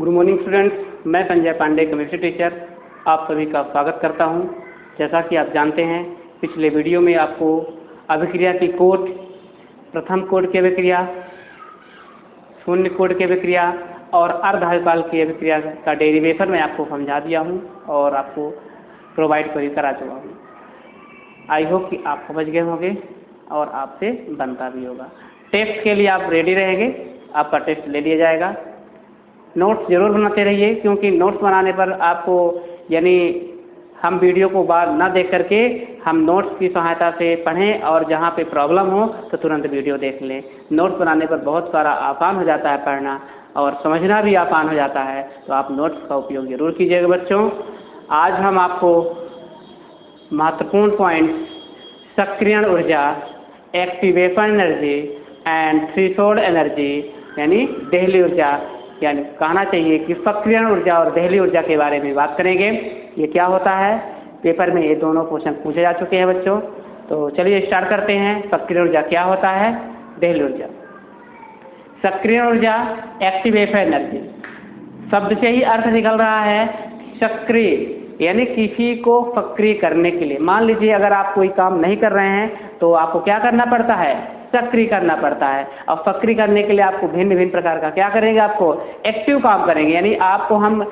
Good morning students, मैं Sanjay Pandey chemistry teacher आप सभी का स्वागत करता हूं। जैसा कि आप जानते हैं, पिछले वीडियो में आपको अभिक्रिया की कोट, प्रथम कोट की अभिक्रिया, शून्य कोट की अभिक्रिया और अर्धहाइपाल की अभिक्रिया का डेरिवेशन मैं आपको समझा दिया हूं और आपको प्रोवाइड करा चुका हूं। आई होप कि आप समझ गए होंगे और आपसे बनता भी होगा। टेस्ट के लिए आप रेडी रहेंगे, आपका टेस्ट ले लिया जाएगा। नोट्स जरूर बनाते रहिए, क्योंकि नोट्स बनाने पर आपको यानी हम वीडियो को बाद ना देख करके हम नोट्स की सहायता से पढ़ें और जहाँ पे प्रॉब्लम हो तो तुरंत वीडियो देख लें। नोट्स बनाने पर बहुत सारा आसान हो जाता है पढ़ना और समझना भी आसान हो जाता है, तो आप नोट्स का उपयोग जरूर कीजिएगा बच्चों। आज हम आपको महत्वपूर्ण पॉइंट सक्रियण ऊर्जा, activation energy and threshold energy यानी देहली ऊर्जा, यानी कहना चाहिए कि सक्रियण ऊर्जा और देहली ऊर्जा के बारे में बात करेंगे। ये क्या होता है, पेपर में ये दोनों क्वेश्चन पूछे जा चुके हैं बच्चों। तो चलिए स्टार्ट करते हैं। सक्रियण ऊर्जा क्या होता है, देहली ऊर्जा। सक्रियण ऊर्जा एक्टिवेशन एनर्जी शब्द से ही अर्थ निकल रहा है सक्रिय, यानी किसी को सक्रिय करने के लिए। मान लीजिए अगर आप कोई काम नहीं कर रहे हैं तो आपको क्या करना पड़ता है, सक्रिय करना पड़ता है। और सक्रिय करने के लिए आपको भिन्न भिन्न प्रकार का क्या करेंगे, आपको एक्टिव काम करेंगे, यानी आपको हम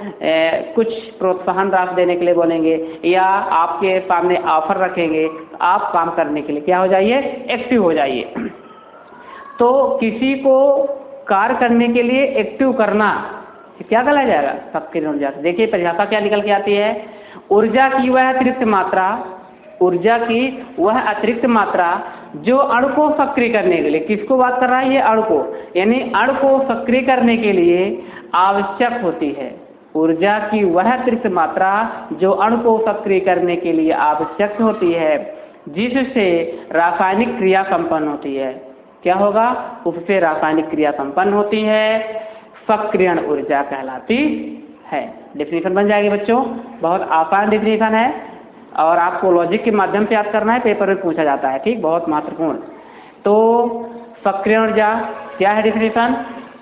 कुछ प्रोत्साहन राशि देने के लिए बोलेंगे या आपके सामने ऑफर रखेंगे, तो आप काम करने के लिए क्या हो जाइए, एक्टिव हो जाइए। तो किसी को कार्य करने के लिए एक्टिव करना क्या कहा जाएगा, सक्रिय ऊर्जा। देखिए परिभाषा क्या निकल के आती है, ऊर्जा की वह अतिरिक्त मात्रा, ऊर्जा की वह अतिरिक्त मात्रा जो अणु को सक्रिय करने के लिए, किसको बात कर रहा है ये, अणु को, यानी अणु को सक्रिय करने के लिए आवश्यक होती है। ऊर्जा की वह अतिरिक्त मात्रा जो अणु को सक्रिय करने के लिए आवश्यक होती है, जिससे रासायनिक क्रिया संपन्न होती है। क्या होगा, उससे रासायनिक क्रिया संपन्न होती है, सक्रियण ऊर्जा कहलाती है। डेफिनेशन बन जाएगी बच्चों, बहुत आसान डेफिनेशन है और आपको लॉजिक के माध्यम से याद करना है, पेपर में पूछा जाता है, ठीक, बहुत महत्वपूर्ण। तो सक्रिय ऊर्जा क्या है डेफिनेशन,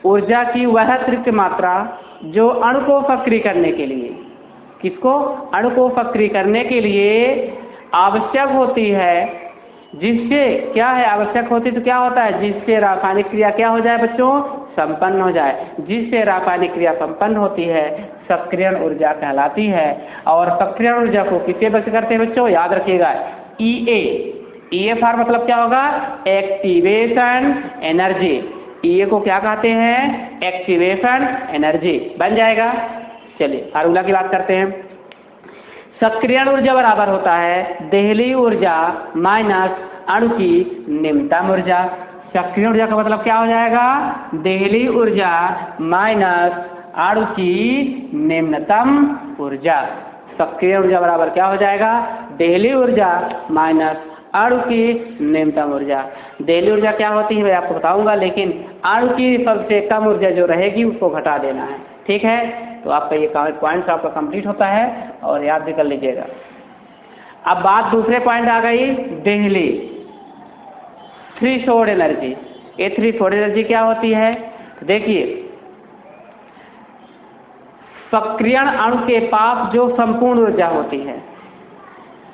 ऊर्जा की वह अतिरिक्त मात्रा जो अणु को सक्रिय करने के लिए, किसको, अणु को सक्रिय करने के लिए आवश्यक होती है, जिससे क्या है, आवश्यक होती तो क्या होता है, जिससे रासायनिक क्रिया क्या हो जाए बच्चों, संपन्न हो जाए। जिससे रासायनिक क्रिया संपन्न होती है सक्रियण ऊर्जा कहलाती है। और सक्रियण ऊर्जा को किससे व्यक्त करते हैं बच्चों, याद रखिएगा, ईए फॉर मतलब क्या होगा, एक्टिवेशन एनर्जी। ईए को क्या कहते हैं, एक्टिवेशन एनर्जी बन जाएगा। चलिए फार्मूला की बात करते हैं। सक्रियण ऊर्जा बराबर होता है देहली ऊर्जा माइनस अणु की निम्नतम ऊर्जा। सक्रिय ऊर्जा का मतलब क्या हो जाएगा, देहली ऊर्जा माइनस अणु की निम्नतम ऊर्जा। सक्रिय ऊर्जा बराबर क्या हो जाएगा, देहली ऊर्जा माइनस अणु की निम्नतम ऊर्जा। देहली ऊर्जा क्या होती है मैं आपको बताऊंगा, लेकिन अणु की सबसे कम ऊर्जा जो रहेगी उसको घटा देना है, ठीक है। तो आपका ये पॉइंट आपका कंप्लीट होता है और याद भी कर लीजिएगा। अब बात दूसरे पॉइंट आ गई, देहली थ्रेशोल्ड एनर्जी। ये थ्रेशोल्ड एनर्जी क्या होती है, देखिए सक्रियण अणु के पास जो संपूर्ण ऊर्जा होती है,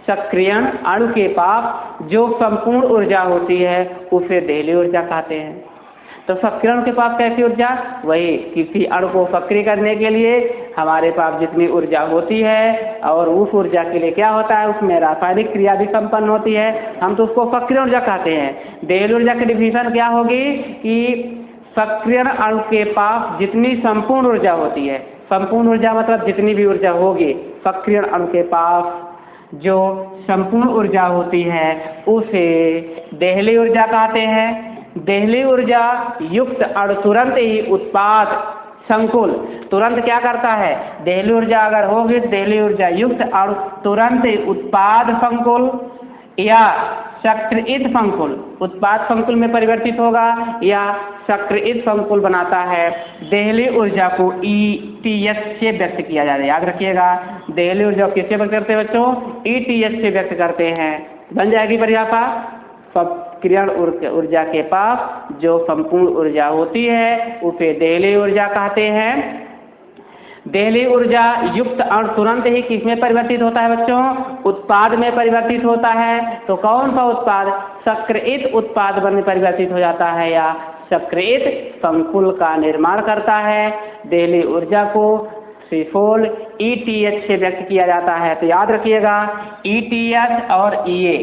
सक्रियण अणु के पास जो संपूर्ण ऊर्जा होती है उसे देहली ऊर्जा कहते हैं। तो सक्रियण के पास कैसी ऊर्जा, वही किसी अणु को सक्रिय करने के लिए हमारे पास जितनी ऊर्जा होती है और उस ऊर्जा के लिए क्या होता है, उसमें रासायनिक क्रिया भी संपन्न होती है, हम तो उसको सक्रिय ऊर्जा कहते हैं। देहली ऊर्जा की डिफिनेशन क्या होगी कि सक्रियण अणु के पास जितनी संपूर्ण ऊर्जा होती है, संपूर्ण ऊर्जा मतलब जितनी भी ऊर्जा होगी, सक्रियण अणु के पास जो संपूर्ण ऊर्जा होती है उसे देहली ऊर्जा कहते हैं। देहली ऊर्जा युक्त अणु तुरंत ही उत्पाद संकुल, तुरंत क्या करता है, देहली ऊर्जा अगर होगी, देहली ऊर्जा युक्त अणु तुरंत ही उत्पाद संकुल या सक्रियित संकुल, उत्पाद संकुल में परिवर्तित होगा या सक्रियित संकुल बनाता है। देहली ऊर्जा को ETS से व्यक्त किया जाता है, याद रखिएगा, देहली ऊर्जा किससे व्यक्त करते हैं बच्चों, ETS से व्यक्त करते हैं। बन जाएगी परिभाषा, सक्रियण ऊर्जा के पास जो संपूर्ण ऊर्जा होती है उसे देहली ऊर्जा कहते हैं। देहली ऊर्जा युक्त अणु तुरंत ही किसमें परिवर्तित होता है बच्चों? उत्पाद में परिवर्तित होता है। तो कौन सा उत्पाद? सक्रियित उत्पाद में परिवर्तित हो जाता है या सक्रियित संकुल का निर्माण करता है। देहली ऊर्जा को थ्रीफोल्ड ETH से व्यक्त किया जाता है। तो याद रखिएगा ETH और EA।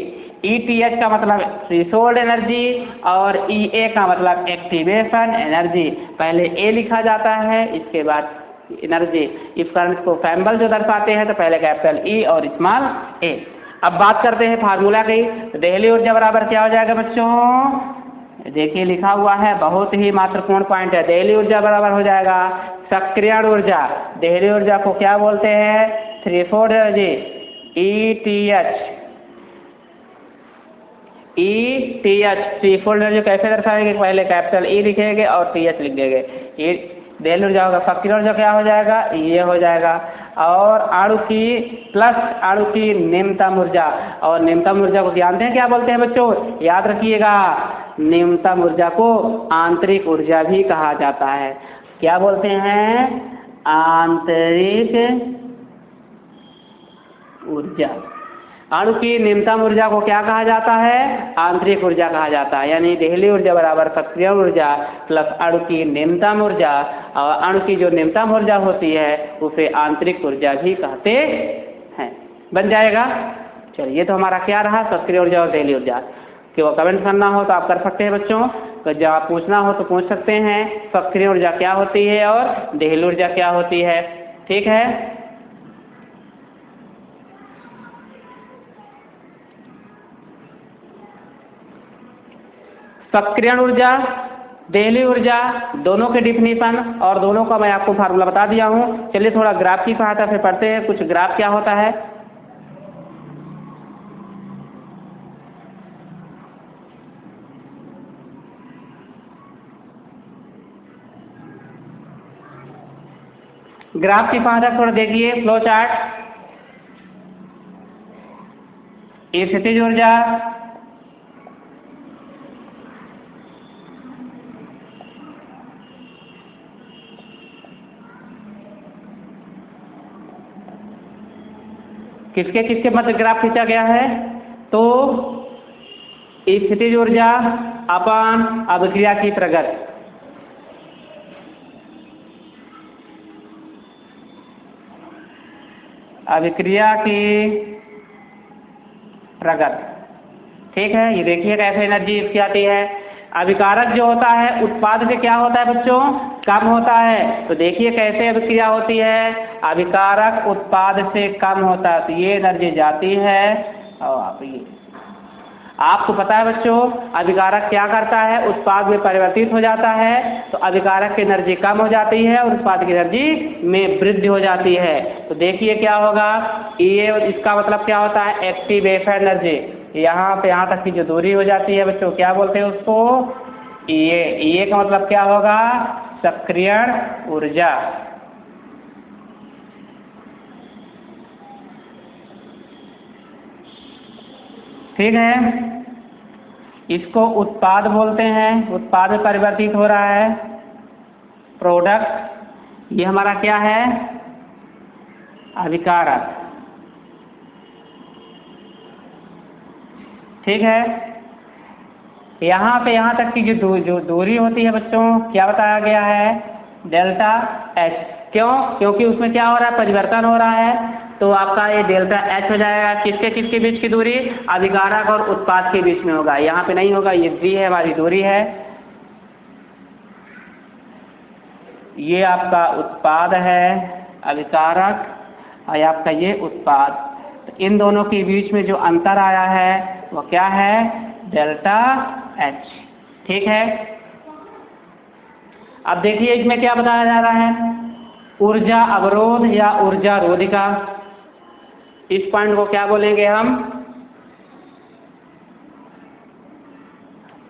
ETH का मतलब थ्रीफोल्ड एनर्जी और EA का मतलब एक्टिवेशन एनर्जी। पहले A लिखा जाता है, इसके बाद एनर्जी। इस करंट को फैम्बल जो दर्शाते हैं तो पहले कैपिटल E और स्मॉल a। अब बात करते हैं फार्मूला की। तो देहली ऊर्जा बराबर क्या हो जाएगा बच्चों? देखिए लिखा हुआ है, बहुत ही महत्वपूर्ण पॉइंट है। देहली ऊर्जा बराबर हो जाएगा सक्रियण ऊर्जा। देहली ऊर्जा को क्या बोलते हैं? थ्रीफोल्ड एनर्जी ETH। थ्रीफोल्ड एनर्जी कैसे दर्शाएंगे? पहले कैपिटल E लिखेंगे और TH लिख देंगे। देहली ऊर्जा होगा, सक्रिय ऊर्जा क्या हो जाएगा? ये हो जाएगा। और अणु की प्लस अणु की निम्नतम ऊर्जा। और निम्नतम ऊर्जा को जानते हैं क्या बोलते हैं बच्चों? याद रखिएगा निम्नतम ऊर्जा को आंतरिक ऊर्जा भी कहा जाता है। क्या बोलते हैं? आंतरिक ऊर्जा। अणु की निम्नतम ऊर्जा को क्या कहा जाता है? आंतरिक ऊर्जा कहा जाता है। यानी देहली ऊर्जा बराबर सक्रिय ऊर्जा प्लस अणु की निम्नतम ऊर्जा। और अणु की जो निम्नतम ऊर्जा होती है उसे आंतरिक ऊर्जा भी कहते हैं। बन जाएगा। चलिए, ये तो हमारा क्या रहा? सक्रिय ऊर्जा और देहली ऊर्जा। कि वो कमेंट करना हो तो आप कर सकते हैं बच्चों। तो जब आप पूछना हो तो पूछ सकते हैं सक्रिय ऊर्जा क्या होती है और देहली ऊर्जा क्या होती है। ठीक है। सक्रियण ऊर्जा, देहली ऊर्जा दोनों के डिफिनीशन और दोनों का मैं आपको फार्मूला बता दिया हूं। चलिए थोड़ा ग्राफ की सहायता से पढ़ते हैं कुछ ग्राफ क्या होता है। ग्राफ की सहायता थोड़ा देखिए, फ्लो चार्ट। स्थितिज ऊर्जा, किसके किसके मध्य ग्राफ खींचा गया है? तो स्थितिज ऊर्जा अपन अभिक्रिया की प्रगति। अभिक्रिया की प्रगति। ठीक है, ये देखिए कैसे एनर्जी इसकी आती है। अभिकारक जो होता है उत्पाद से क्या होता है बच्चों? कम होता है। तो देखिए कैसे अभिक्रिया होती है। अभिकारक उत्पाद से कम होता है तो ये एनर्जी जाती है। और आपको पता है बच्चों अभिकारक क्या करता है? उत्पाद में परिवर्तित हो जाता है। तो अभिकारक की एनर्जी कम हो जाती है और उत्पाद की एनर्जी में वृद्धि हो जाती है। तो देखिए क्या होगा, ये इसका मतलब क्या होता है? Activation energy. यहाँ पे यहाँ तक की जो दूरी हो जाती है बच्चों क्या बोलते हैं उसको? ये का मतलब क्या होगा? सक्रियण ऊर्जा। ठीक है, इसको उत्पाद बोलते हैं। उत्पाद में परिवर्तित हो रहा है, प्रोडक्ट। ये हमारा क्या है? अभिकारक। ठीक है, यहाँ पे यहाँ तक की जो दूरी होती है बच्चों क्या बताया गया है? Delta H. क्यों? क्योंकि उसमें क्या हो रहा है? परिवर्तन हो रहा है। तो आपका ये डेल्टा एच हो जाएगा। किसके किसके बीच की दूरी? अभिकारक और उत्पाद के बीच में होगा। यहाँ पे नहीं होगा, ये वी है हमारी दूरी है। ये आपका उत्पाद है अभिकारक और आपका ये उत्पाद। तो इन दोनों के बीच में जो अंतर आया है वो क्या है? Delta H. ठीक है, अब देखिए इसमें क्या बताया जा रहा है? ऊर्जा अवरोध या ऊर्जा रोधिका। इस पॉइंट को क्या बोलेंगे हम?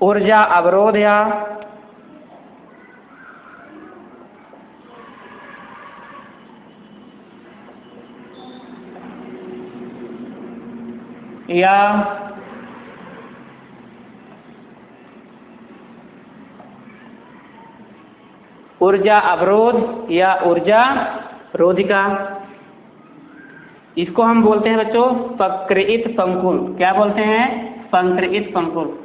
ऊर्जा अवरोध या ऊर्जा अवरोध या ऊर्जा रोधिका। इसको हम बोलते हैं बच्चों पक्रित पंकुल। क्या बोलते हैं? पंक्रित पंकुल।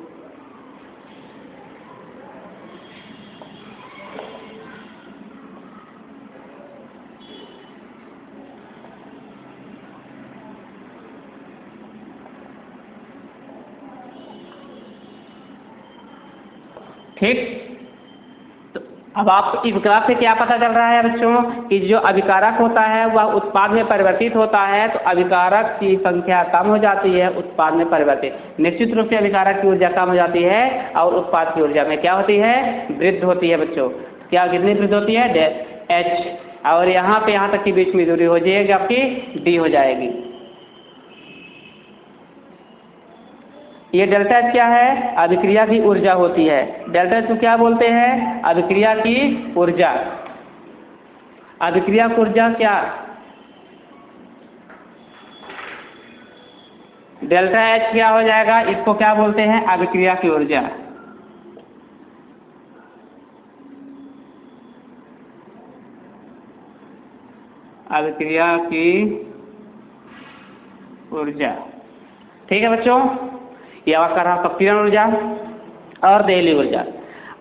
ठीक। तो अब आप इस ग्राफ से क्या पता चल रहा है बच्चों कि जो अभिकारक होता है वह उत्पाद में परिवर्तित होता है, तो अभिकारक की संख्या कम हो जाती है, उत्पाद में परिवर्तित। निश्चित रूप से अभिकारक की ऊर्जा कम हो जाती है और उत्पाद की ऊर्जा में क्या होती है? वृद्धि होती है बच्चों। क्या कितनी वृद्धि होती है? H। और यहाँ पे यहाँ तक की बीच में दूरी हो जाएगी आपकी D हो जाएगी। ये डेल्टा H क्या है? अभिक्रिया की ऊर्जा होती है। डेल्टा H को क्या बोलते हैं? अभिक्रिया की ऊर्जा। अभिक्रिया की ऊर्जा क्या? डेल्टा H क्या हो जाएगा? इसको क्या बोलते हैं? अभिक्रिया की ऊर्जा। अभिक्रिया की ऊर्जा। ठीक है बच्चों, यह आपका रहा सक्रियण ऊर्जा और दहली ऊर्जा।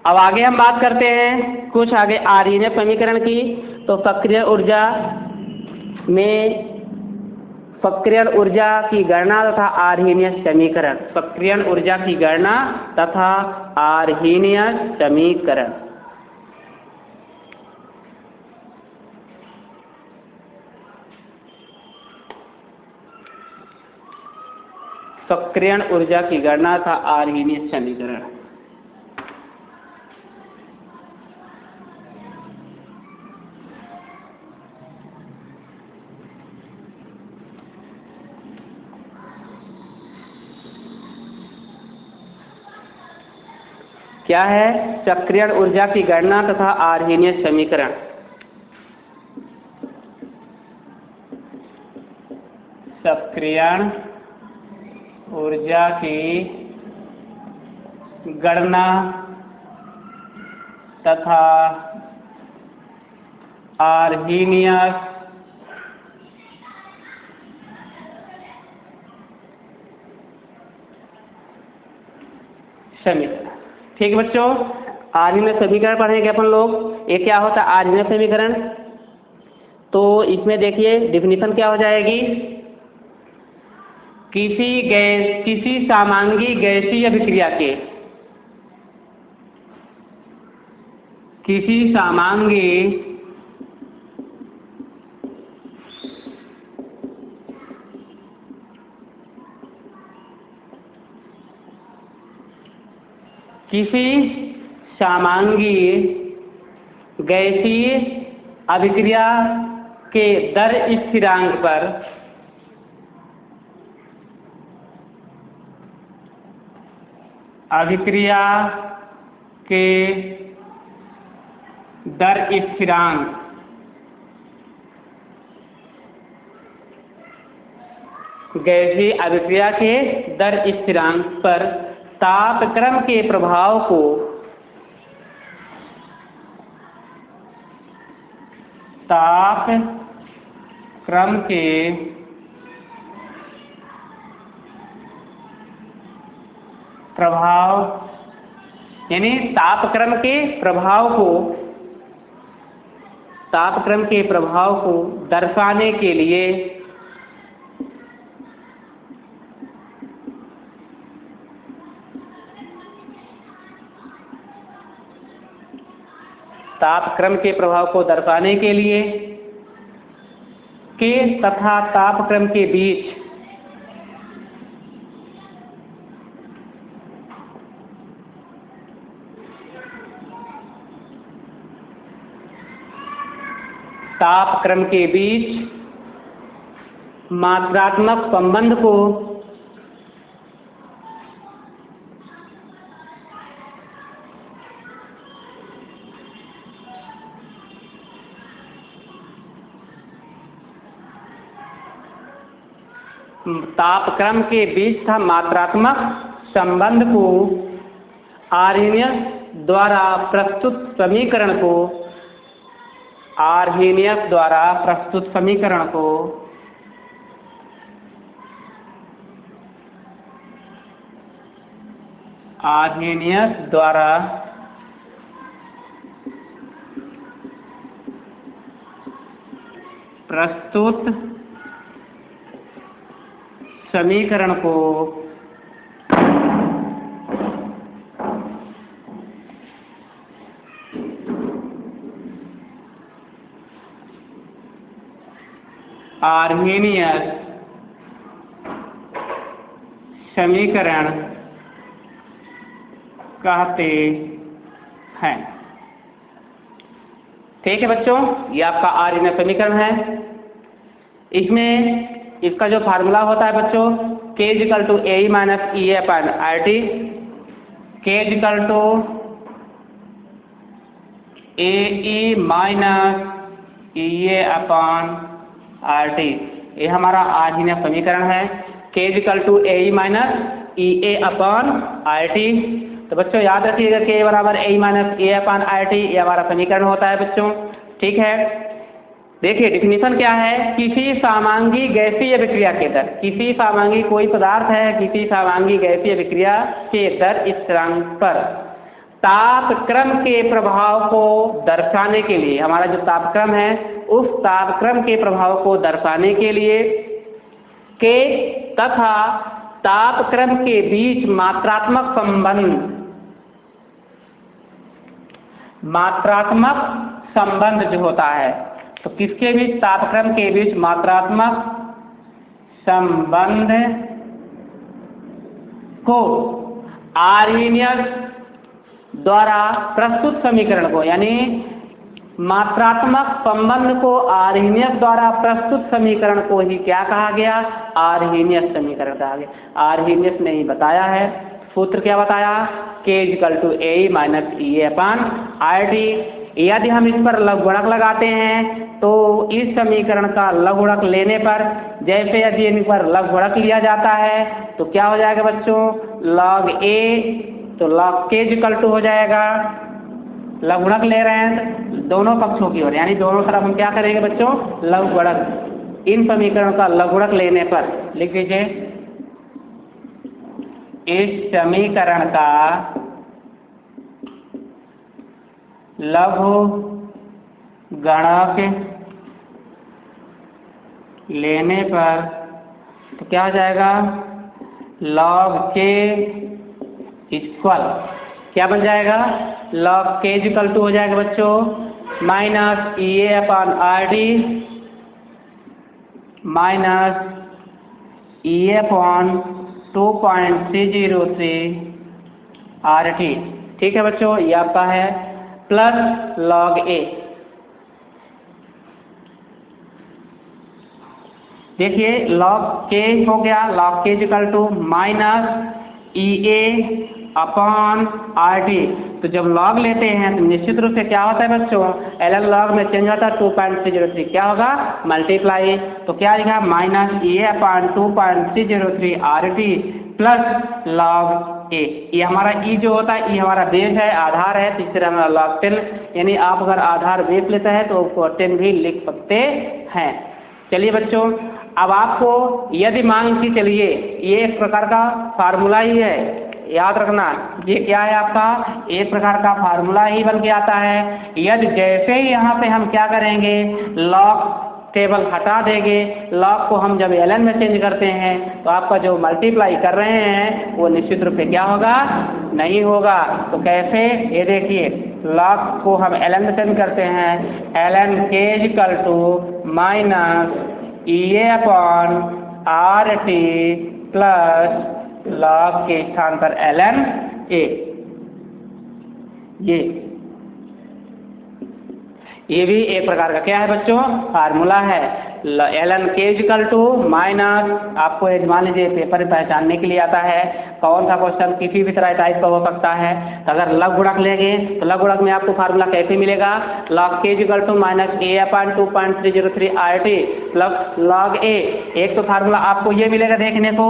अब आगे हम बात करते हैं कुछ आगे आर्हीनीय समीकरण की। तो सक्रिय ऊर्जा में सक्रियण ऊर्जा की गणना तथा आर्हीनीय समीकरण। सक्रियण ऊर्जा की गणना तथा आर्हीनीय समीकरण। सक्रियण ऊर्जा की गणना था आर्हीनीय समीकरण। क्या है? सक्रियण ऊर्जा की गणना तथा आर्हीनीय समीकरण। सक्रियण ऊर्जा की गणना तथा आर्हीनीय समीकरण। ठीक है बच्चों, आर्हीनीय समीकरण पढ़ेंगे अपन लोग। ये क्या होता है आर्हीनीय समीकरण? तो इसमें देखिए डिफिनीशन क्या हो जाएगी? किसी समांगी गैसीय अभिक्रिया के, किसी समांगी गैसीय अभिक्रिया के दर स्थिरांक पर अभिक्रिया के दर स्थिरांक गैसीय अभिक्रिया के दर स्थिरांक पर तापक्रम के प्रभाव को तापक्रम के प्रभाव यानी तापक्रम के प्रभाव को दर्शाने के लिए तथा तापक्रम के बीच मात्रात्मक संबंध को तापक्रम के बीच था मात्रात्मक संबंध को आर्हीनीय द्वारा प्रस्तुत समीकरण को आर्हेनियस द्वारा प्रस्तुत समीकरण को आर्हेनियस द्वारा प्रस्तुत समीकरण को आर्हेनियस समीकरण कहते हैं। ठीक है बच्चों, ये आपका आर्हेनियस समीकरण है। इसमें इसका जो फार्मूला होता है बच्चों, K = AE - EA/RT, K = AE - EA/RT, ये हमारा आर्हेनियस समीकरण है। K = AE - EA/RT। तो बच्चों याद रखिएगा K = AE - EA/RT, ये हमारा समीकरण होता है बच्चों। ठीक है, देखिए डिफिनीशन क्या है। किसी समांगी गैसीय विक्रिया के दर, किसी समांगी कोई पदार्थ है, किसी समांगी गैसीय विक्रिया के दर स्थिरांक पर तापक्रम के प्रभाव को दर्शाने के लिए, हमारा जो तापक्रम है उस तापक्रम के प्रभाव को दर्शाने के लिए के तथा तापक्रम के बीच मात्रात्मक संबंध जो होता है, तो किसके बीच, तापक्रम के बीच मात्रात्मक संबंध को आर्हेनियस द्वारा प्रस्तुत समीकरण को, यानी मात्रात्मक संबंध को आर्हेनियस द्वारा प्रस्तुत समीकरण को ही क्या कहा गया, आर्हेनियस समीकरण कहा गया। आर्हेनियस ने ही बताया है, सूत्र क्या बताया, K = AE - EA/RT। यदि हम इस पर लघुगणक लगाते हैं तो इस समीकरण का लघुगणक लेने पर, जैसे यदि इन पर लघुगणक लिया जाता है तो क्या हो जाएगा बच्चों, log A, तो log K = हो जाएगा, लघुगणक ले रहे हैं दोनों पक्षों की ओर, यानी दोनों तरफ हम क्या करेंगे बच्चों, लघुगणक। इन समीकरण का लघुगणक लेने पर लिख दीजिए, इस समीकरण का लघुगणक लेने पर तो क्या हो जाएगा, log K इक्वल क्या बन जाएगा, log K = हो जाएगा बच्चों -EA/RT -EA/2.303 RT। ठीक है बच्चों, ये आपका है प्लस log A। देखिए log K हो गया, log K = -EA/RT। तो जब log लेते हैं तो निश्चित रूप से क्या होता है बच्चों, ln log में चेंज होता है 2.303, क्या होगा, मल्टीप्लाई। तो क्या लिखा, -EA/2.303 RT plus log A। ये हमारा E जो होता है, ये हमारा बेस है, आधार है, तीसरा हमारा log 10, यानी आप अगर आधार बेस लेते हैं तो उसको 10 भी लिख सकते हैं। चलिए बच्चों, अब आपको यदि मान के चलिए ये एक प्रकार का फार्मूला ही है, याद रखना ये क्या है आपका, एक प्रकार का फार्मूला ही बन के आता है। यदि जैसे ही यहाँ पे हम क्या करेंगे, log टेबल हटा देंगे, log को हम जब ln में चेंज करते हैं तो आपका जो मल्टीप्लाई कर रहे हैं वो निश्चित रूप से क्या होगा, नहीं होगा। तो कैसे, ये देखिए log को हम ln में चेंज करते हैं, ln K = -EA/RT plus log के स्थान पर ln A। ये भी एक प्रकार का क्या है बच्चों, फार्मूला है। ln K = आपको मान लीजिए पेपर पहचानने के लिए आता है, कौन सा क्वेश्चन किसी भी तरह टाइप का हो सकता है। तो अगर लघुगणक लेंगे तो लघुगणक में आपको फार्मूला कैसे मिलेगा, log K = -EA/2.303 RT plus log A। एक तो फार्मूला आपको ये मिलेगा देखने को,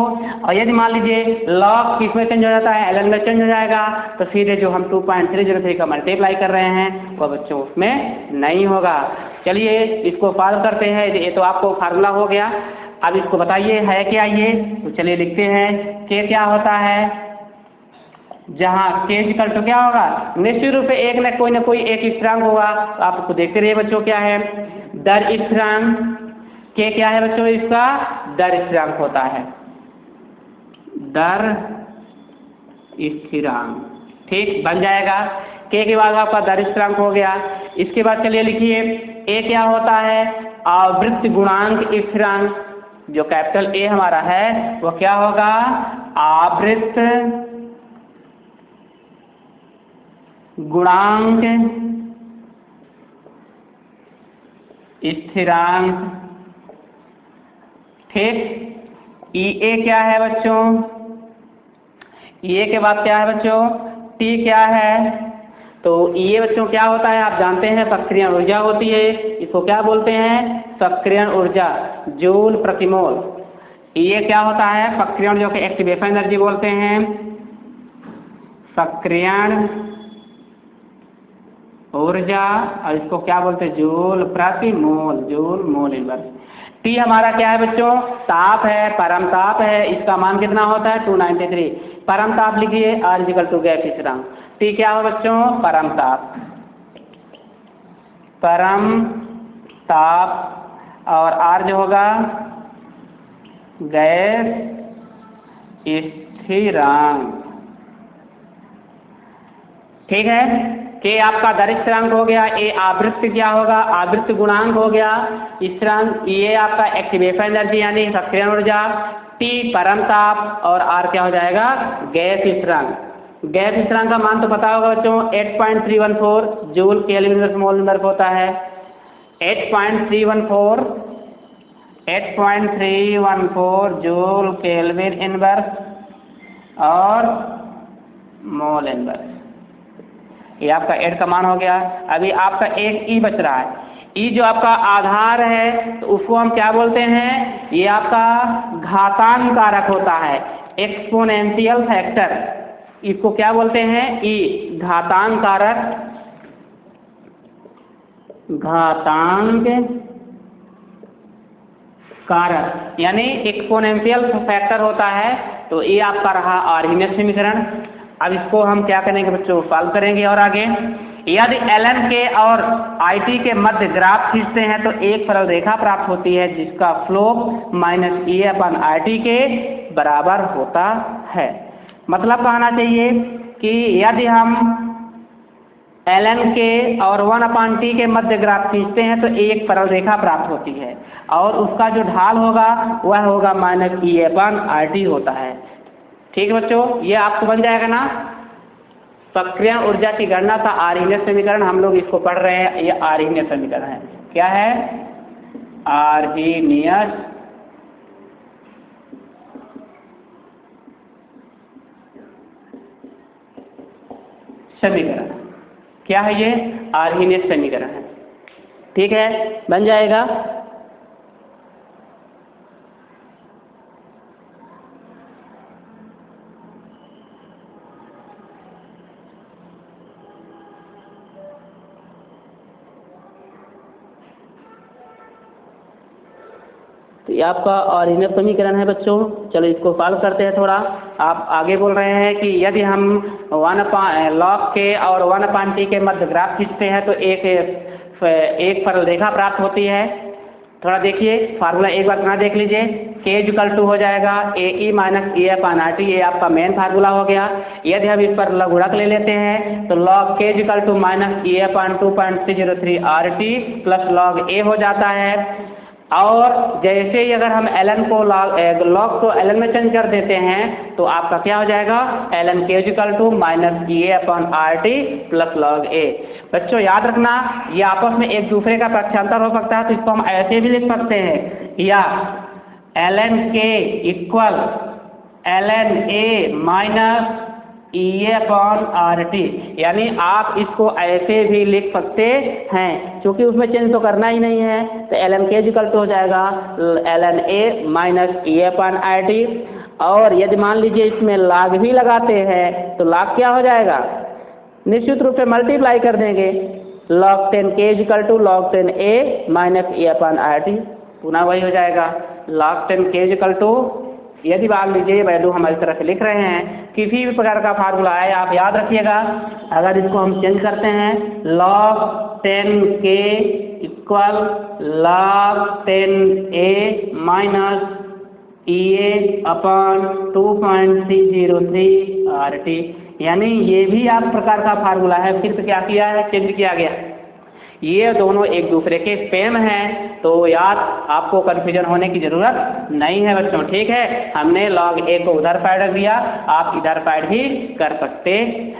और यदि मान लीजिए log किसमें चेंज हो जाता है, ln में चेंज हो जाएगा, तो सीधे जो हम 2.303 का मल्टीप्लाई कर रहे हैं वो बच्चों उसमें नहीं होगा। चलिए इसको सॉल्व करते हैं। ये तो आपको फार्मूला हो गया, अब इसको बताइए है क्या ये। तो चलिए लिखते हैं के क्या होता है, जहां के इक्वल टू क्या होगा, निश्चित रूप से एक न कोई एक स्थिरांक होगा। तो आपको देखते रहिए बच्चों क्या है, दर स्थिरांक। के क्या है बच्चों, इसका दर स्थिरांक होता है, दर स्थिरांक। ठीक बन जाएगा, के के बाद आपका दर स्थिरांक हो गया। इसके बाद चलिए लिखिए ए क्या होता है, आवृत्ति गुणांक स्थिरांक। जो कैपिटल ए हमारा है वो क्या होगा, आवृत्ति गुणांक स्थिरांक। ठीक, ई ए क्या है बच्चों, ये के बाद क्या है बच्चों, टी क्या है। तो ये बच्चों क्या होता है, आप जानते हैं सक्रियण ऊर्जा होती है। इसको क्या बोलते हैं, सक्रियण ऊर्जा, जूल प्रति मोल। ये क्या होता है, सक्रियण जो कि एक्टिवेशन एनर्जी बोलते हैं, सक्रियण ऊर्जा, और इसको क्या बोलते हैं, जूल प्रति मोल, जूल मोल इनवर्स। टी हमारा क्या है बच्चों, ताप है, परम ताप है। इसका मान कितना होता है 293। परम ताप लिखिए आर इक्वल टू गैस स्थिरांक। टी क्या हो बच्चों, परम ताप, परम ताप, और आर जो होगा गैस स्थिरांक। ठीक है, के आपका दर स्थिरांक हो गया, ए आवृत्ति क्या होगा, आवृत्ति गुणांक हो गया, स्थिरांक ये आपका एक्टिवेशन एनर्जी यानी सक्रियण ऊर्जा, टी परम ताप, और आर क्या हो जाएगा, गैस स्थिरांक। गैस स्थिरांक का मान तो पता होगा बच्चों 8.314 जूल केल्विन प्रति मोल इनवर्स होता है। 8.314 जूल केल्विन इनवर्स और मोल इनवर्स। ये आपका 8 का मान हो गया। अभी आपका एक ई बच रहा है। ई जो आपका आधार है तो उसको हम क्या बोलते हैं, ये आपका घातांक कारक होता है, एक्सपोनेंशियल फैक्टर। इसको क्या बोलते हैं, ई घातांक कारक, घातांक कारक यानी एक्सपोनेंशियल फैक्टर होता है। तो ये आपका रहा आर्हीनियस समीकरण। अब इसको हम क्या करेंगे बच्चों, सॉल्व करेंगे। और आगे यदि ln के और it के मध्य ग्राफ खींचते हैं तो एक सरल रेखा प्राप्त होती है जिसका स्लोप माइनस E/RT के बराबर होता है। मतलब कहना चाहिए कि यदि हम ln के और 1/t के मध्य ग्राफ खींचते हैं तो एक सरल रेखा प्राप्त होती है और उसका जो ढाल होगा वह होगा माइनस E/RT होता है। ठीक है बच्चों, ये आपको बन जाएगा ना। सक्रियण ऊर्जा की गणना का आर्हीनियस समीकरण, हम लोग इसको पढ़ रहे हैं, ये आर्हीनियस समीकरण है। क्या है, आर्हीनियस समीकरण। क्या है ये, आर्हीनियस समीकरण है। ठीक है, बन जाएगा। तो ये आपका आर्हीनियस समीकरण है बच्चों। चलो इसको सॉल्व करते हैं थोड़ा। आप आगे बोल रहे हैं कि यदि हम log के और 1/t के मध्य ग्राफ खींचते हैं तो एक सरल रेखा प्राप्त होती है। थोड़ा देखिए फार्मूला एक बार अपना देख लीजिए। k = हो जाएगा AE - E/RT, ये आपका मेन फार्मूला हो गया। यदि हम इस पर लघुगणक ले लेते हैं तो log k = -E/2.303 RT plus log A हो जाता है। और जैसे ही अगर हम ln को log को ln में चेंज कर देते हैं तो आपका क्या हो जाएगा, ln k = -E/RT plus log A। बच्चों याद रखना, ये आपस में एक दूसरे का पक्षांतर हो सकता है, तो इसको हम ऐसे भी लिख सकते हैं, या ln k equal ln A - E/RT, यानी आप इसको ऐसे भी लिख सकते हैं क्योंकि उसमें चेंज तो करना ही नहीं है। तो ln k = हो जाएगा ln A - E/RT। और यदि मान लीजिए इसमें log भी लगाते हैं तो log क्या हो जाएगा, निश्चित रूप से मल्टीप्लाई कर देंगे। log 10k equal to log 10a minus A upon R T. पुनः वही हो जाएगा log 10k इक्वल टू, यदि मान लीजिए वैल्यू हम इस तरह से लिख रहे हैं, किसी भी प्रकार का फार्मूला है आप याद रखिएगा, अगर इसको हम चेंज करते हैं log 10k equal log 10a minus ए अपॉन 2.303 आर टी, यानी ये भी आप प्रकार का फार्मूला है, फिर से क्या किया है, चेंज किया गया। ये दोनों एक दूसरे के सेम हैं, तो याद आपको कंफ्यूजन होने की जरूरत नहीं है बच्चों, ठीक है। हमने log a को उधर साइड रख दिया, आप इधर साइड भी कर सकते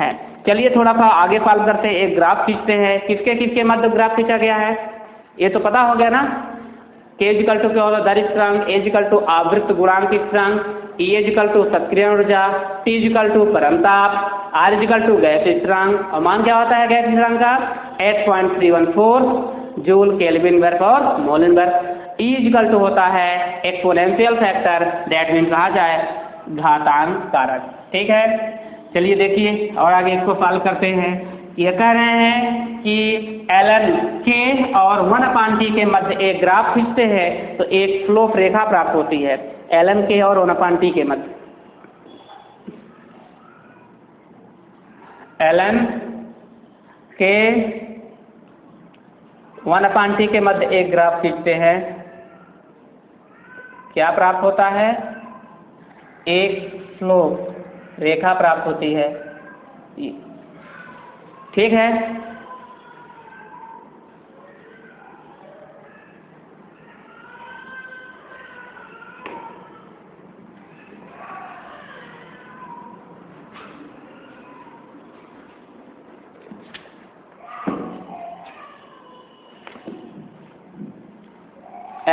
हैं। चलिए थोड़ा सा आगे सॉल्व करते हैं, एक ग्राफ खींचते हैं। किसके किसके मध्य ग्राफ खींचा गया है ये तो पता हो गया ना। k इक्वल टू क्या होगा, दर स्थिरांक, a इक्वल टू आवृत्त गुणांक स्थिरांक, E इक्वल टू सक्रिय ऊर्जा, T इक्वल टू परमताप, R इक्वल टू गैस स्थिरांक, और मान क्या होता है गैस स्थिरांक का 8.314 जूल केल्विन वर्ग और मोलेनवर्ग। E इक्वल टू होता है एक्सपोनेंशियल फैक्टर, दैट मीन कहा जाए घातांक कारक, ठीक है। चलिए देखिए और आगे इसको सॉल्व करते हैं। ये कह रहे हैं कि ln k और 1/t के मध्य एक ग्राफ खींचते हैं तो एक स्लोप रेखा प्राप्त होती है। ln k और 1/t के मध्य, ln k 1/t के मध्य एक ग्राफ खींचते हैं, क्या प्राप्त होता है, एक स्लोप रेखा प्राप्त होती है, ठीक है।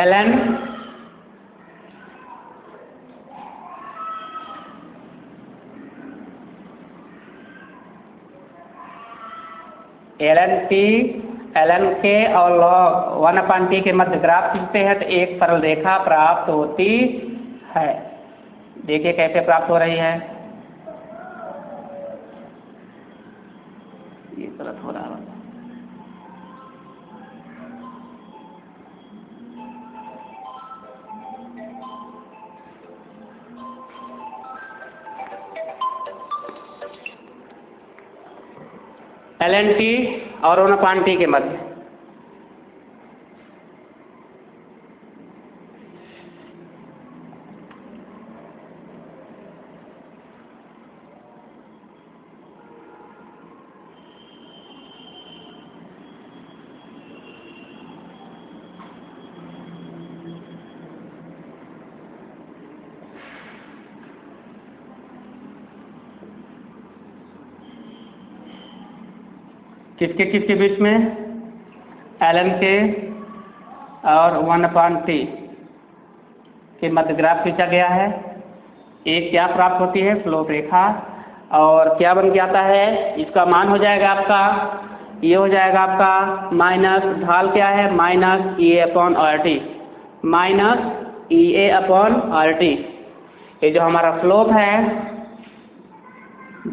ln ln k और log 1/t के मध्य ग्राफ खींचते हैं तो एक सरल रेखा प्राप्त होती है। देखिए कैसे प्राप्त हो रही है, ये गलत हो रहा है। ln t और 1/t के मध्य, किसके किसके बीच में, ln k और 1/t के मध्य ग्राफ खींचा गया है। एक क्या प्राप्त होती है, स्लोप रेखा, और क्या बन के आता है, इसका मान हो जाएगा आपका, ये हो जाएगा आपका माइनस, ढाल क्या है, माइनस ए अपॉन आर टी, माइनस ए अपॉन आर टी। ये जो हमारा स्लोप है,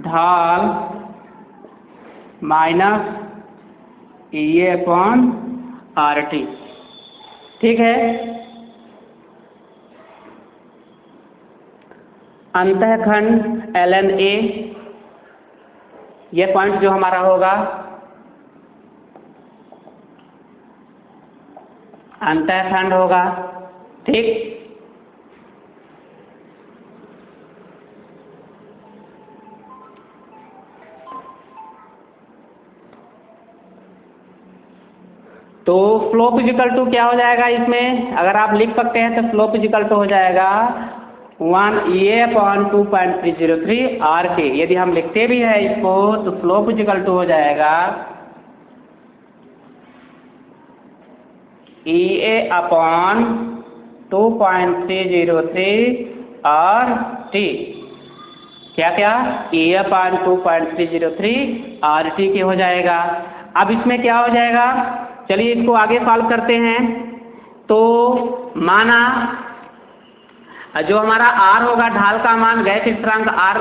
ढाल माइनस ए अपॉन आर टी, ठीक है। अंतःखंड ln a, ये पॉइंट जो हमारा होगा अंतःखंड होगा, ठीक। तो स्लोप इक्वल टू क्या हो जाएगा, इसमें अगर आप लिख सकते हैं तो स्लोप इक्वल टू हो जाएगा 1a/2.303 आर के। यदि हम लिखते भी है इसको तो स्लोप इक्वल टू हो जाएगा EA/2.303 आर टी। क्या क्या, EA/2.303 आर टी के हो जाएगा। अब इसमें क्या हो जाएगा, चलिए इसको आगे सॉल्व करते हैं। तो माना जो हमारा R होगा, ढाल का मान, गैस स्थिरांक R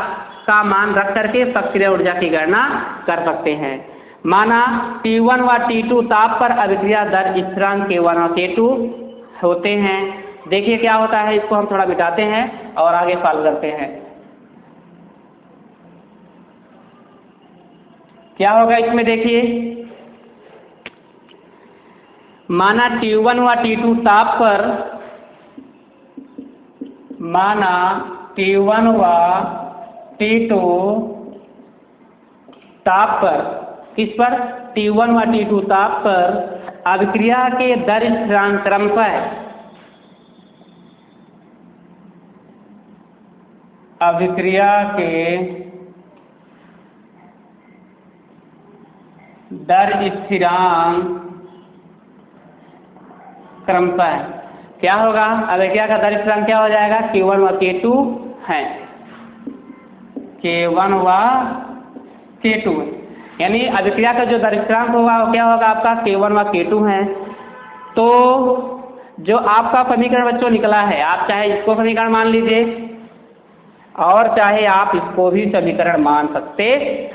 का मान रख करके सक्रिय ऊर्जा की गणना कर सकते हैं। माना T1 व T2 ताप पर अभिक्रिया दर स्थिरांक K1 और K2 होते हैं। देखिए क्या होता है, इसको हम थोड़ा मिटाते हैं और आगे सॉल्व करते हैं। क्या होगा इसमें, देखिए माना T1 व T2 ताप पर, माना T1 व T2 ताप पर, किस पर, T1 व T2 ताप पर अभिक्रिया के दर स्थिरांक क्रमशः अभिक्रिया के दर स्थिरांक क्रमशः क्या होगा, अभिक्रिया का दर स्थिरांक क्या हो जाएगा, K1 व K2 है, K1 व K2, यानी अभिक्रिया का जो दर स्थिरांक होगा वो क्या होगा आपका, K1 व K2 है। तो जो आपका समीकरण बच्चों निकला है, आप चाहे इसको समीकरण मान लीजिए और चाहे आप इसको भी समीकरण मान सकते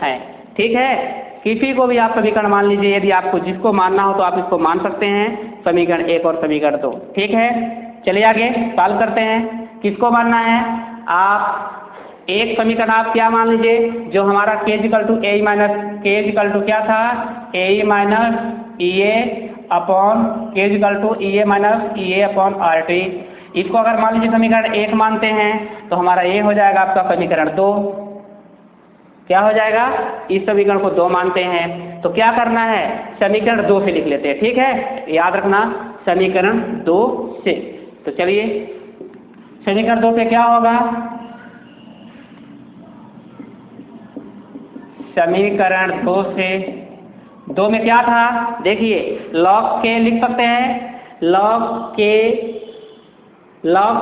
हैं, ठीक है, किसी को भी आप समीकरण मान लीजिए। यदि आपको जिसको मानना हो तो आप इसको मान सकते हैं, समीकरण 1 और समीकरण 2, ठीक है। चलिए आगे सॉल्व करते हैं। किसको मानना है, आप एक समीकरण आप क्या मान लीजिए, जो हमारा k = a माइनस k क्या था, a minus EA upon k = EA minus EA upon RT। इसको अगर मान लीजिए समीकरण 1 मानते हैं तो हमारा ये हो जाएगा आपका समीकरण 2। क्या हो जाएगा, इस समीकरण को 2 मानते हैं तो क्या करना है, समीकरण 2 से लिख लेते हैं, ठीक है, याद रखना समीकरण 2 से। तो चलिए समीकरण 2 से क्या होगा, समीकरण 2 से, 2 में क्या था, देखिए log k लिख सकते हैं, log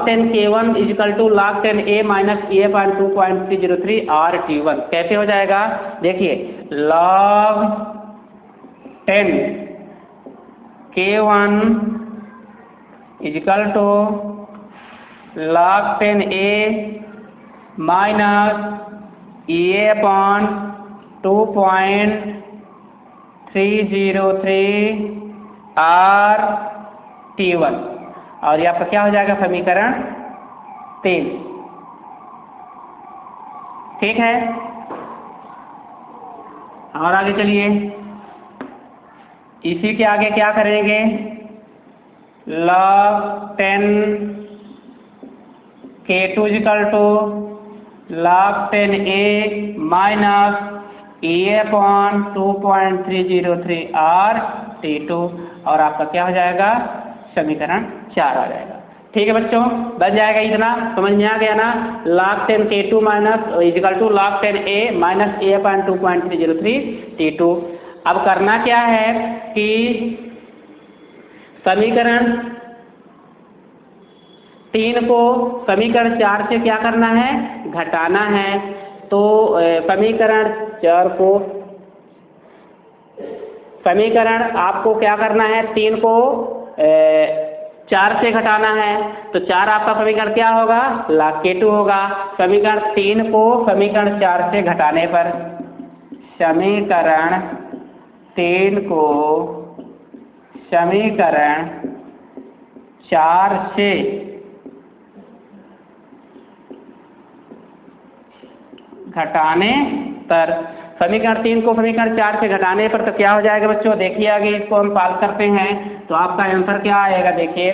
10 K1 = log 10 A minus EA upon 2.303 RT1। कैसे हो जाएगा, देखिए log 10 K1 = log 10 A minus EA upon 2.303 RT1, और ये आपका क्या हो जाएगा, समीकरण 3, ठीक है। और आगे चलिए, इसी के आगे क्या करेंगे, log 10 K2 = log 10 A minus EA upon 2.303 RT2, और आपका क्या हो जाएगा, समीकरण 4 आ जाएगा, ठीक है बच्चों, बच जाएगा इतना, समझ में आ गया ना। log 10 K2 minus = log 10 A minus A upon 2.303 T2। अब करना क्या है कि समीकरण 3 को समीकरण 4 से क्या करना है, घटाना है। तो समीकरण 4 को, समीकरण आपको क्या करना है, 3 को 4 से घटाना है, तो 4 आपका समीकरण क्या होगा, log K2 होगा। समीकरण 3 को समीकरण 4 से घटाने पर, समीकरण 3 को समीकरण 4 से घटाने पर, समीकरण 3 को समीकरण 4 से घटाने पर तो क्या हो जाएगा बच्चों, देखिए आगे इसको हम सॉल्व करते हैं तो आपका आंसर क्या आएगा। देखिए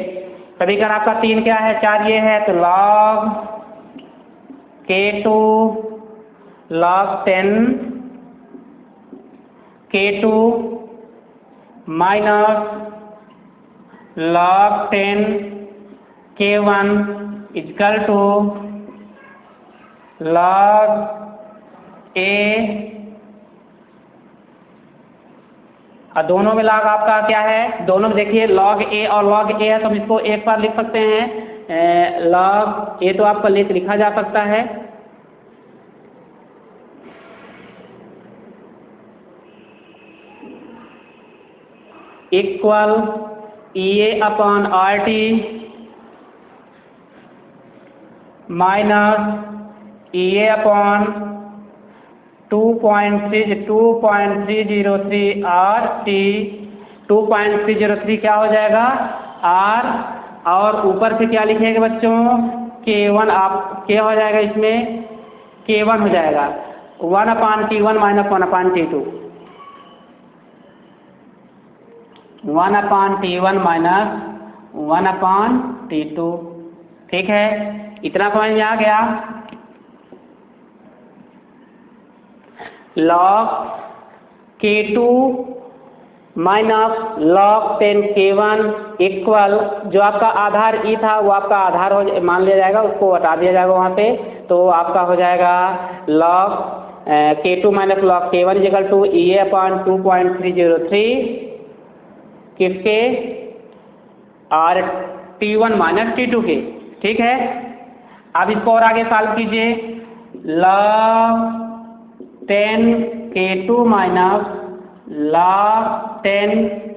समीकरण आपका 3 क्या है, 4 ये है, तो log K2 log 10 K2 minus log 10 K1 = log A, और दोनों में log आपका क्या है, दोनों में देखिए log A और log A है तो हम इसको एक बार लिख सकते हैं, log A तो आपका लिखा जा सकता है equal EA upon RT minus EA upon 2.303 R T 2.303 क्या हो जाएगा आर, और ऊपर से क्या लिखेंगे बच्चों K1, आप क्या हो जाएगा इसमें K1 हो जाएगा 1/T1 minus 1/T2 1/T1 minus 1/T2। ठीक है, इतना समझ में आ गया। log K2 minus log 10 K1 equal, जो आपका आधार ई था वो आपका आधार मान लिया जाएगा, उसको हटा दिया जाएगा वहां पे, तो आपका हो जाएगा log K2 minus log K1 equal to EA/2.303 किसके आर T1 माइनस T2 के। ठीक है, अब इसको और आगे सॉल्व कीजिए। log 10 K2 minus log 10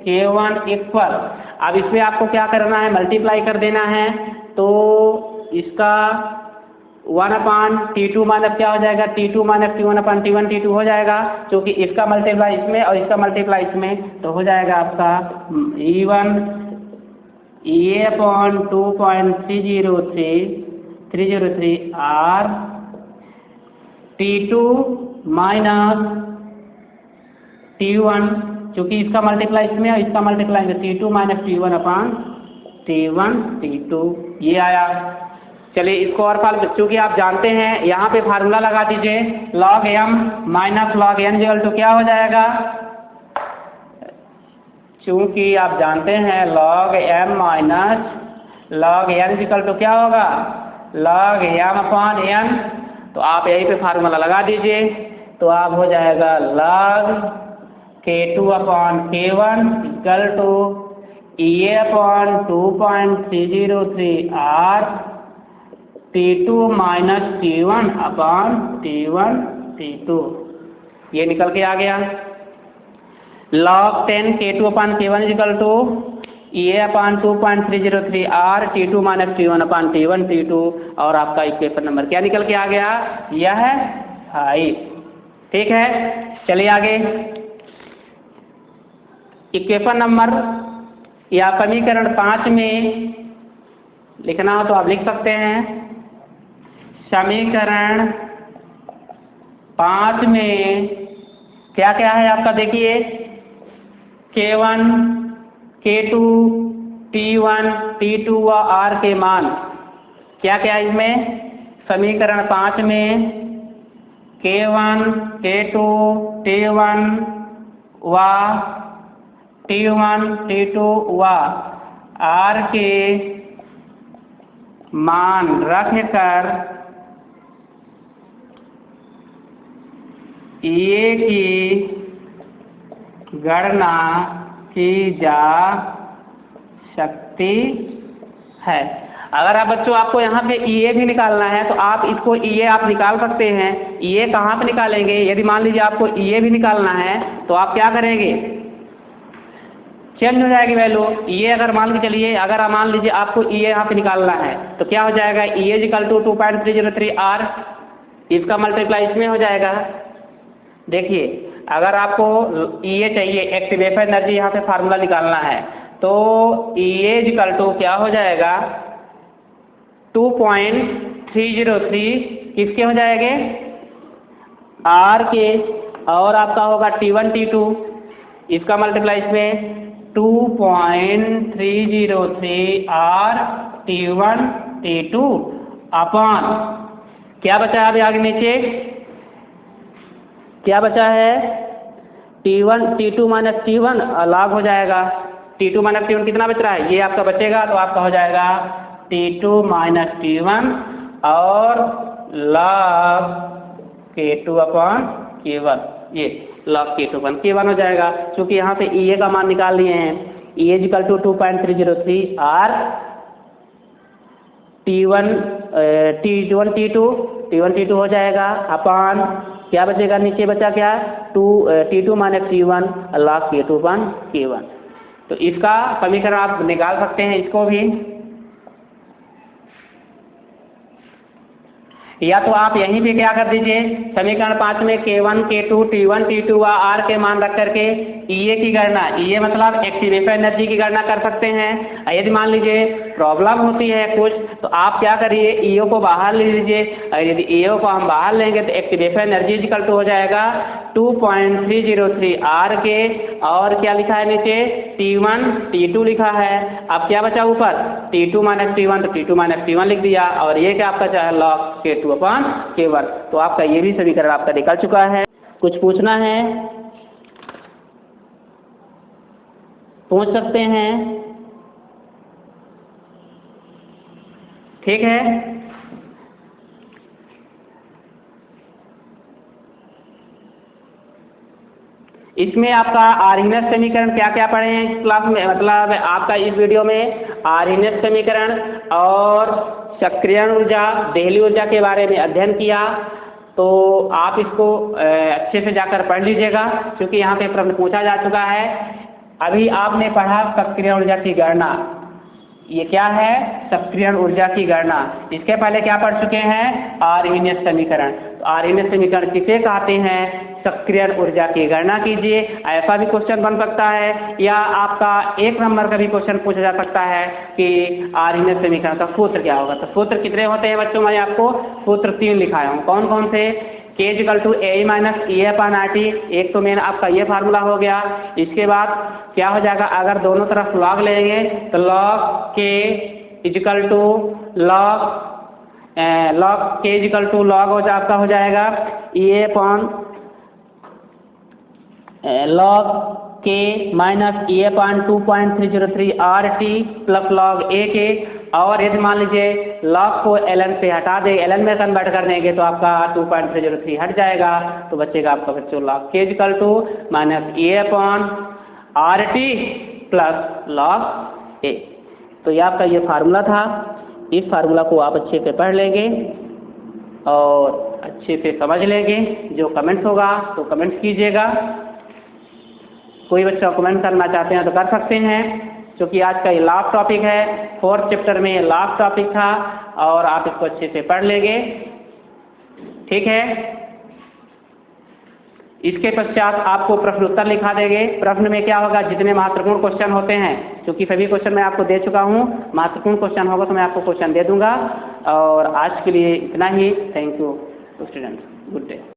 K1 equal, अब इसमें आपको क्या करना है मल्टीप्लाई कर देना है, तो इसका 1/T2 माइनस क्या हो जाएगा T2 माइनस T1/T1 T2 हो जाएगा, क्योंकि इसका मल्टीप्लाई इसमें और इसका मल्टीप्लाई इसमें, तो हो जाएगा आपका E1 EA/2.303 R T2 minus T1, क्योंकि इसका मल्टीप्लाई इसमें और इसका मल्टीप्लाई में T2 माइनस T1/T1 T2, ये आया। चलिए इसको और क्योंकि आप जानते हैं यहाँ पे फार्मूला लगा दीजिए, log m minus log n equal to क्या हो जाएगा, क्योंकि आप जानते हैं log m minus log n equal to क्या होगा log m/n, तो आप यहीं पे फार्मूला लगा दीजिए, तो आप हो जाएगा log K2/K1 equal to EA/2.303 R T2 minus T1/T1 T2, ये निकल के आ गया। log 10 K2/K1 equal to EA/2.303 R T2 minus T1/T1 T2, और आपका इक्वेशन नंबर क्या निकल के आ गया, यह है 5। ठीक है, चलिए आगे इक्वेशन नंबर या समीकरण 5 में लिखना हो तो आप लिख सकते हैं। समीकरण 5 में क्या क्या है आपका, देखिए K1 K2 T1 T2 व R के मान क्या क्या है इसमें, समीकरण 5 में K1 K2 T1 व T1 T2 व R के मान रखकर ये की गणना की जा सकती है। अगर आप बच्चों आपको यहाँ पे EA भी निकालना है तो आप इसको EA आप निकाल सकते हैं। EA कहाँ पे निकालेंगे, यदि मान लीजिए आपको EA भी निकालना है तो आप क्या करेंगे, चेंज हो जाएगी वैल्यू। EA अगर मान के चलिए, अगर मान लीजिए आपको EA यहाँ पे निकालना है तो क्या हो जाएगा, EA इक्वल टू 2.303 R, इसका मल्टीप्लाई इसमें हो जाएगा। देखिए अगर आपको EA चाहिए, एक्टिवेशन एनर्जी यहाँ पे फार्मूला निकालना है, तो EA इक्वल टू क्या हो जाएगा 2.303 किसके हो जाएंगे R के, और आपका होगा T1 T2, इसका मल्टीप्लाई इसमें 2.303 R T1 T2 अपॉन क्या बचा है अभी आगे नीचे, क्या बचा है T1 T2 minus T1 log हो जाएगा, T2 माइनस T1 कितना बच रहा है, ये आपका बचेगा, तो आपका हो जाएगा T2 माइनस T1 और log K2/K1, ये log K2/K1 हो जाएगा। क्योंकि यहाँ पे EA का मान निकाल लिए हैं, EA equal to 2.303 R T1 T2 हो जाएगा अपॉन क्या बचेगा, नीचे बचा क्या T2 minus T1 log K2/K1। तो इसका समीकरण आप निकाल सकते हैं, इसको भी या तो आप यहीं पे क्या कर दीजिए, समीकरण 5 में K1, K2, T1, T2 व R के मान रख करके EA की गणना, EA मतलब एक्टिवेशन एनर्जी की गणना कर सकते हैं। यदि मान लीजिए प्रॉब्लम होती है कुछ, तो आप क्या करिए, EO को बाहर ले लीजिए। और यदि EO को हम बाहर लेंगे तो एक्टिवेशन एनर्जी इक्वल टू हो जाएगा 2.303 R के, और क्या लिखा है नीचे, T1, T2 लिखा है। अब क्या बचा ऊपर, T2 माइनस T1, तो T2 माइनस T1 लिख दिया, और ये क्या आपका चाहे log K2 अपॉन K1। तो आपका ये भी समीकरण आपका निकल चुका है। कुछ पूछना है पूछ सकते हैं, ठीक है। इसमें आपका आर्हीनेस समीकरण क्या क्या पढ़े हैं इस क्लास में, मतलब आपका इस वीडियो में आर्हीनेस समीकरण और सक्रियण ऊर्जा, देहली ऊर्जा के बारे में अध्ययन किया। तो आप इसको अच्छे से जाकर पढ़ लीजिएगा, क्योंकि यहाँ पे प्रश्न पूछा जा चुका है। अभी आपने पढ़ा सक्रियण ऊर्जा की गणना, ये क्या है, सक्रियण ऊर्जा की गणना। इसके पहले क्या पढ़ चुके हैं, आर्हीनेस समीकरण। तो आर्हीनेस समीकरण किसे कहते हैं, सक्रियण ऊर्जा की गणना कीजिए। ऐसा भी क्वेश्चन बन सकता है, या आपका 1 नंबर का भी क्वेश्चन पूछा जा सकता है कि आर्हीनेस समीकरण का सूत्र क्या होगा। तो सूत्र कितने होते हैं बच्चों, मैं आपको सूत्र 3 लिखाया हूँ। कौन कौन से, K equal to A minus E upon RT, एक तो मेन आपका ये फार्मूला हो गया। इसके बाद क्या हो जाएगा, अगर दोनों तरफ लॉग लेंगे तो log K equal to log K equal to log हो आपका हो जाएगा E upon log K minus E upon 2.303 RT plus log A के। और यदि मान लीजिए log को ln से हटा दे, ln में कन्वर्ट कर देंगे तो आपका 2.303 हट जाएगा, तो बचेगा आपका बच्चों log K equal to minus E upon RT plus log A। तो ये आपका ये फार्मूला था। इस फार्मूला को आप अच्छे से पढ़ लेंगे और अच्छे से समझ लेंगे। जो कमेंट्स होगा तो कमेंट्स कीजिएगा। कोई बच्चा कमेंट करना चाहते हैं तो कर सकते हैं, क्योंकि आज का ये लास्ट टॉपिक है, 4th चैप्टर में ये लास्ट टॉपिक था, और आप इसको अच्छे से पढ़ लेंगे, ठीक है। इसके पश्चात आपको प्रश्न उत्तर लिखा देंगे। प्रश्न में क्या होगा, जितने महत्वपूर्ण क्वेश्चन होते हैं, क्योंकि सभी क्वेश्चन मैं आपको दे चुका हूं, महत्वपूर्ण क्वेश्चन होगा तो मैं आपको क्वेश्चन दे दूंगा। और आज के लिए इतना ही। Thank you students, good day.